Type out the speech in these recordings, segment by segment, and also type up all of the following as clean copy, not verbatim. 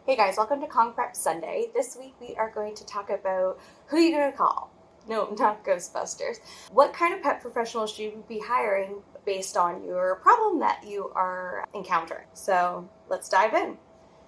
Hey guys, welcome to Kong Prep Sunday. This week we are going to talk about who you're going to call. No, not Ghostbusters. What kind of pet professionals should you be hiring based on your problem that you are encountering? So let's dive in.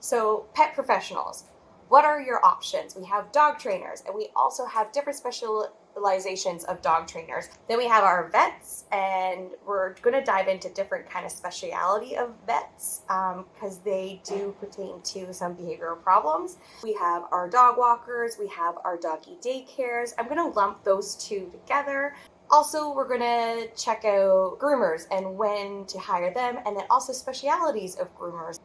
So, pet professionals. What are your options? We have dog trainers, and we also have different specializations of dog trainers. Then we have our vets, and we're going to dive into different kind of speciality of vets because they do pertain to some behavioral problems. We have our dog walkers, we have our doggy daycares. I'm going to lump those two together. Also, we're going to check out groomers and when to hire them, and then also specialities of groomers.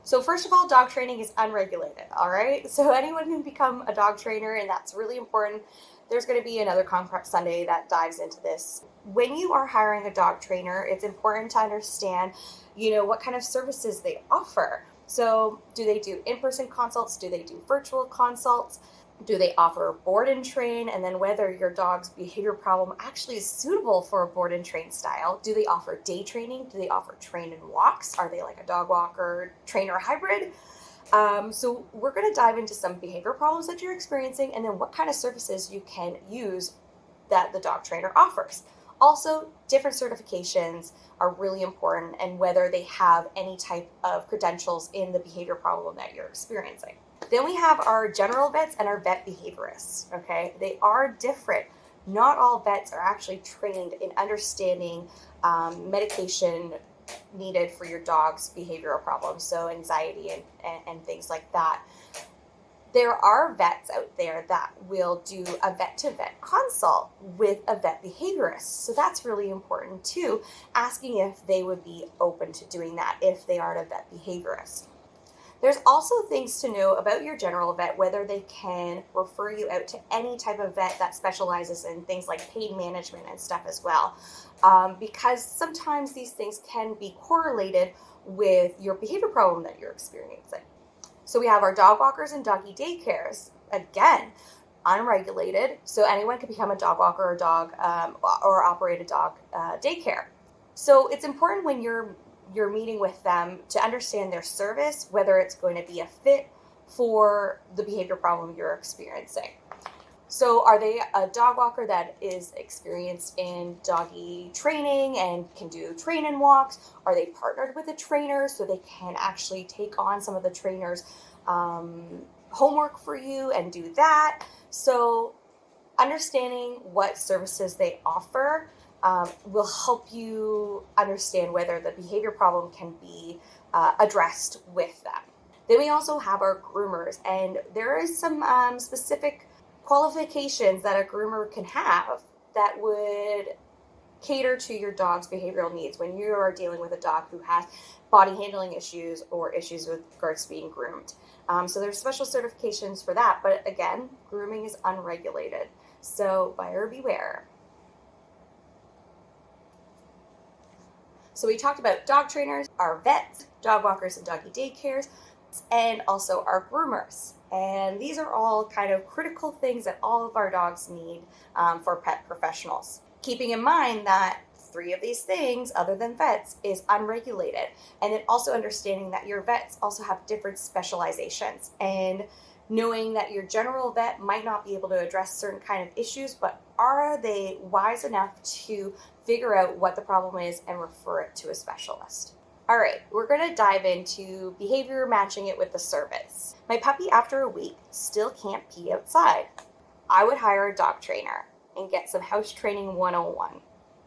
So first of all, dog training is unregulated, all right? So anyone can become a dog trainer, and that's really important. There's going to be another Kong Prep Sunday that dives into this. When you are hiring a dog trainer, it's important to understand, what kind of services they offer. So do they do in-person consults? Do they do virtual consults? Do they offer board and train? And then whether your dog's behavior problem actually is suitable for a board and train style. Do they offer day training? Do they offer train and walks? Are they like a dog walker trainer hybrid? So we're going to dive into some behavior problems that you're experiencing and then what kind of services you can use that the dog trainer offers. Also, different certifications are really important and whether they have any type of credentials in the behavior problem that you're experiencing. Then we have our general vets and our vet behaviorists, okay? They are different. Not all vets are actually trained in understanding medication needed for your dog's behavioral problems, so anxiety and things like that. There are vets out there that will do a vet-to-vet consult with a vet behaviorist. So that's really important too, asking if they would be open to doing that if they aren't a vet behaviorist. There's also things to know about your general vet, whether they can refer you out to any type of vet that specializes in things like pain management and stuff as well, because sometimes these things can be correlated with your behavior problem that you're experiencing. So we have our dog walkers and doggy daycares, again, unregulated, so anyone can become a dog walker or dog or operate a dog daycare. So it's important when you're meeting with them to understand their service, whether it's going to be a fit for the behavior problem you're experiencing. So are they a dog walker that is experienced in doggy training and can do train and walks? Are they partnered with a trainer so they can actually take on some of the trainer's homework for you and do that? So understanding what services they offer will help you understand whether the behavior problem can be addressed with them. Then we also have our groomers, and there is some specific qualifications that a groomer can have that would cater to your dog's behavioral needs when you are dealing with a dog who has body handling issues or issues with regards to being groomed. So there's special certifications for that, but again, grooming is unregulated. So buyer beware. So we talked about dog trainers, our vets, dog walkers and doggy daycares, and also our groomers. And these are all kind of critical things that all of our dogs need for pet professionals. Keeping in mind that 3 of these things, other than vets, is unregulated. And then also understanding that your vets also have different specializations. And knowing that your general vet might not be able to address certain kind of issues, but are they wise enough to figure out what the problem is and refer it to a specialist? All right, we're going to dive into behavior, matching it with the service. My puppy, after a week, still can't pee outside. I would hire a dog trainer and get some house training 101.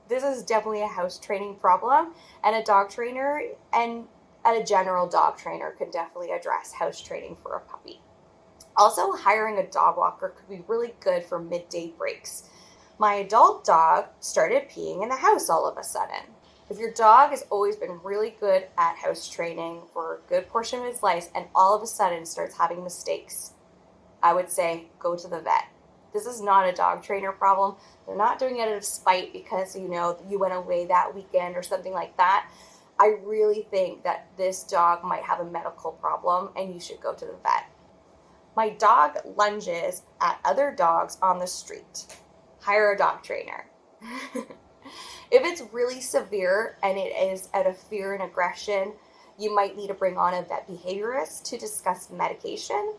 This is definitely a house training problem, and a dog trainer and a general dog trainer could definitely address house training for a puppy. Also, hiring a dog walker could be really good for midday breaks. My adult dog started peeing in the house all of a sudden. If your dog has always been really good at house training for a good portion of its life and all of a sudden starts having mistakes, I would say go to the vet. This is not a dog trainer problem. They're not doing it out of spite because, you went away that weekend or something like that. I really think that this dog might have a medical problem and you should go to the vet. My dog lunges at other dogs on the street. Hire a dog trainer. If it's really severe and it is out of fear and aggression, You might need to bring on a vet behaviorist to discuss medication,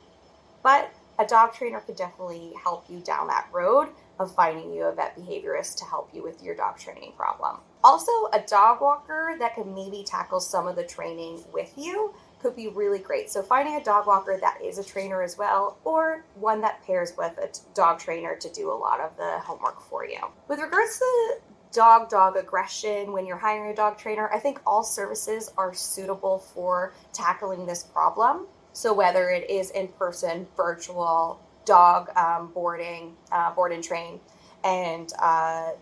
but a dog trainer could definitely help you down that road of finding you a vet behaviorist to help you with your dog training problem. Also, a dog walker that can maybe tackle some of the training with you could be really great. So finding a dog walker that is a trainer as well, or one that pairs with a dog trainer to do a lot of the homework for you. With regards to dog aggression when you're hiring a dog trainer, I think all services are suitable for tackling this problem. So whether it is in person, virtual, dog boarding, board and train, and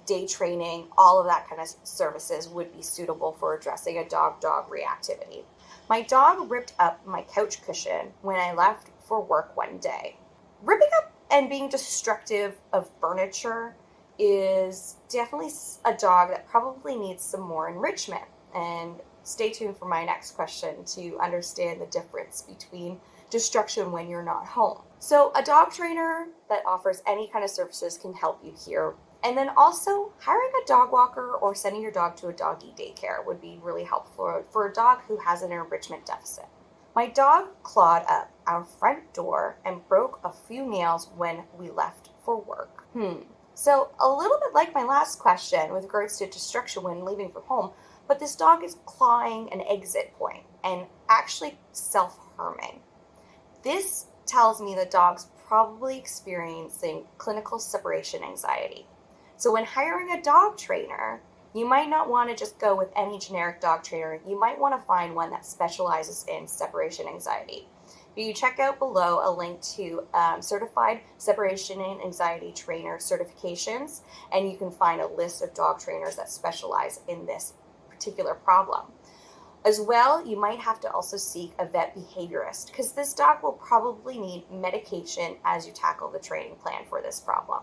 day training, all of that kind of services would be suitable for addressing a dog reactivity. My dog ripped up my couch cushion when I left for work one day. Ripping up and being destructive of furniture is definitely a dog that probably needs some more enrichment. And stay tuned for my next question to understand the difference between destruction when you're not home. So a dog trainer that offers any kind of services can help you here. And then also hiring a dog walker or sending your dog to a doggy daycare would be really helpful for a dog who has an enrichment deficit. My dog clawed up our front door and broke a few nails when we left for work. So a little bit like my last question with regards to destruction when leaving for home, but this dog is clawing an exit point and actually self-harming. This tells me the dog's probably experiencing clinical separation anxiety. So when hiring a dog trainer, you might not want to just go with any generic dog trainer. You might want to find one that specializes in separation anxiety. You check out below a link to certified separation and anxiety trainer certifications, and you can find a list of dog trainers that specialize in this particular problem. As well, you might have to also seek a vet behaviorist because this dog will probably need medication as you tackle the training plan for this problem.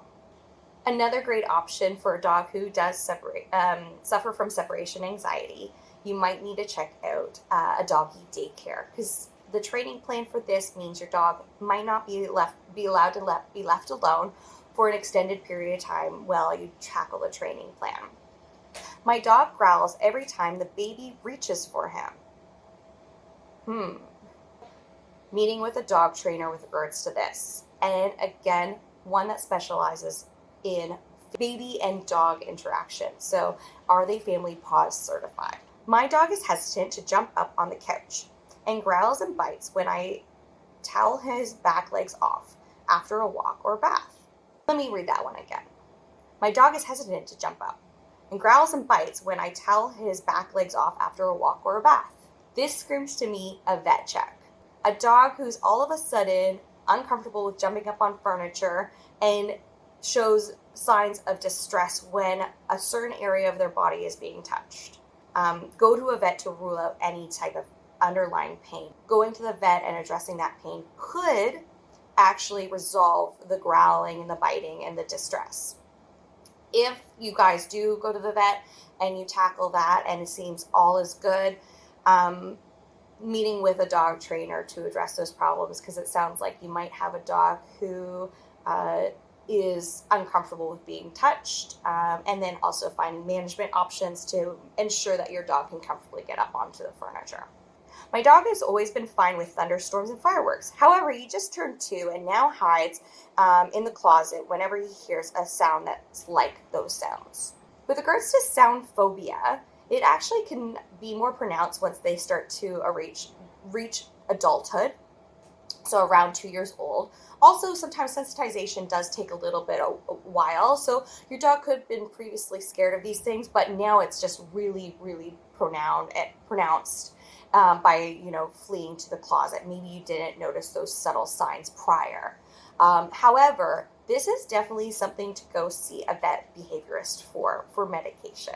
Another great option for a dog who does suffer from separation anxiety, you might need to check out a doggy daycare because the training plan for this means your dog might not be allowed to be left alone for an extended period of time while you tackle the training plan. My dog growls every time the baby reaches for him. Meeting with a dog trainer with regards to this. And again, one that specializes in baby and dog interaction. So are they family Paws certified? My dog is hesitant to jump up on the couch and growls and bites when I towel his back legs off after a walk or bath. Let me read that one again. My dog is hesitant to jump up and growls and bites when I towel his back legs off after a walk or a bath. This screams to me a vet check. A dog who's all of a sudden uncomfortable with jumping up on furniture and shows signs of distress when a certain area of their body is being touched. Go to a vet to rule out any type of underlying pain. Going to the vet and addressing that pain could actually resolve the growling and the biting and the distress. If you guys do go to the vet and you tackle that and it seems all is good, meeting with a dog trainer to address those problems, because it sounds like you might have a dog who is uncomfortable with being touched, and then also finding management options to ensure that your dog can comfortably get up onto the furniture. My dog has always been fine with thunderstorms and fireworks. However, he just turned 2 and now hides in the closet whenever he hears a sound that's like those sounds. With regards to sound phobia, it actually can be more pronounced once they start to reach adulthood, so around 2 years old. Also, sometimes sensitization does take a little bit a while, so your dog could have been previously scared of these things, but now it's just really, really pronounced by fleeing to the closet. Maybe you didn't notice those subtle signs prior. However, this is definitely something to go see a vet behaviorist for medication.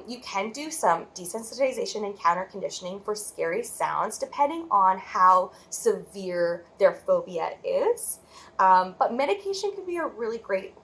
You can do some desensitization and counter conditioning for scary sounds depending on how severe their phobia is. But medication can be a really great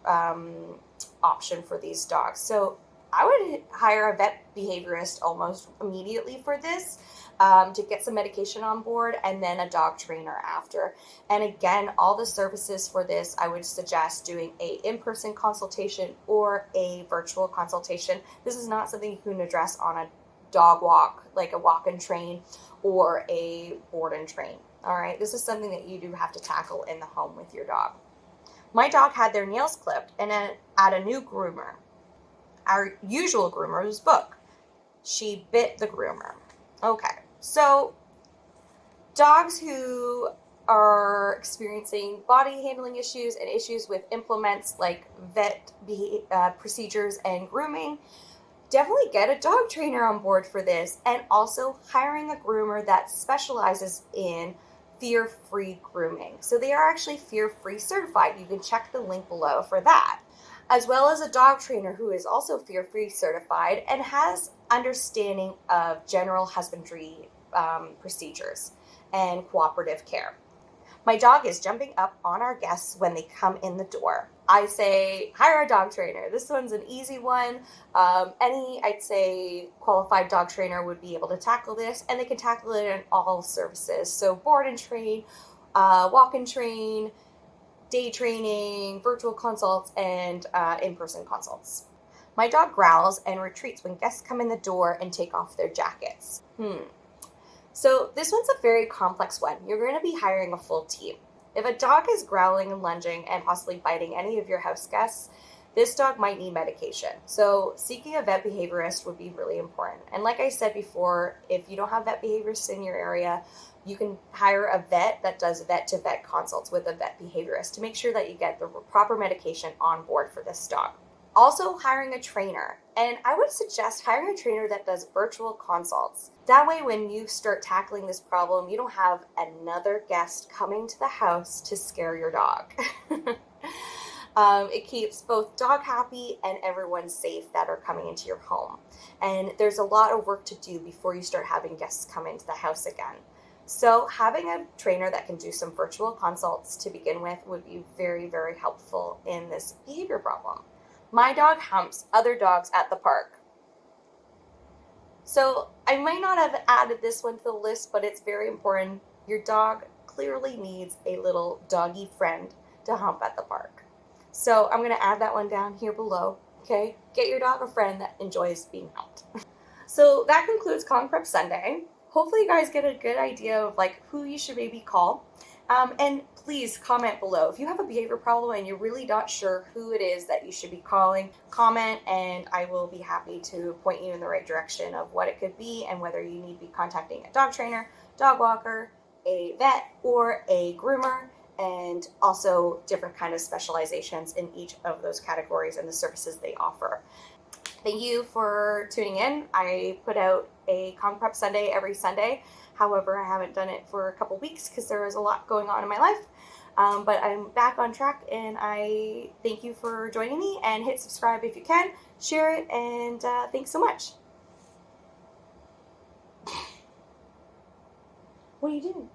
option for these dogs. So I would hire a vet behaviorist almost immediately for this to get some medication on board, and then a dog trainer after. And again, all the services for this, I would suggest doing a in-person consultation or a virtual consultation. This is not something you can address on a dog walk, like a walk and train or a board and train. All right, this is something that you do have to tackle in the home with your dog. My dog had their nails clipped and at a new groomer. Our usual groomer was Book. She bit the groomer. Okay, so dogs who are experiencing body handling issues and issues with implements like vet procedures and grooming, definitely get a dog trainer on board for this, and also hiring a groomer that specializes in fear-free grooming. So they are actually fear-free certified. You can check the link below for that, as well as a dog trainer who is also fear-free certified and has understanding of general husbandry procedures and cooperative care. My dog is jumping up on our guests when they come in the door. I say, hire a dog trainer. This one's an easy one. Any, I'd say, qualified dog trainer would be able to tackle this, and they can tackle it in all services. So board and train, walk and train, day training, virtual consults, and in-person consults. My dog growls and retreats when guests come in the door and take off their jackets. So this one's a very complex one. You're going to be hiring a full team. If a dog is growling and lunging and possibly biting any of your house guests, this dog might need medication. So seeking a vet behaviorist would be really important. And like I said before, if you don't have vet behaviorists in your area, you can hire a vet that does vet-to-vet consults with a vet behaviorist to make sure that you get the proper medication on board for this dog. Also, hiring a trainer. And I would suggest hiring a trainer that does virtual consults. That way, when you start tackling this problem, you don't have another guest coming to the house to scare your dog. It keeps both dog happy and everyone safe that are coming into your home. And there's a lot of work to do before you start having guests come into the house again. So having a trainer that can do some virtual consults to begin with would be very, very helpful in this behavior problem. My dog humps other dogs at the park. So I might not have added this one to the list, but it's very important. Your dog clearly needs a little doggy friend to hump at the park. So I'm going to add that one down here below. Okay, get your dog a friend that enjoys being humped. So that concludes Calling Prep Sunday. Hopefully you guys get a good idea of like who you should maybe call. And please comment below. If you have a behavior problem and you're really not sure who it is that you should be calling, comment and I will be happy to point you in the right direction of what it could be and whether you need to be contacting a dog trainer, dog walker, a vet, or a groomer, and also different kind of specializations in each of those categories and the services they offer. Thank you for tuning in. I put out a Calling Prep Sunday every Sunday. However, I haven't done it for a couple weeks because there was a lot going on in my life. But I'm back on track, and I thank you for joining me, and hit subscribe if you can, share it, and thanks so much. What are you doing?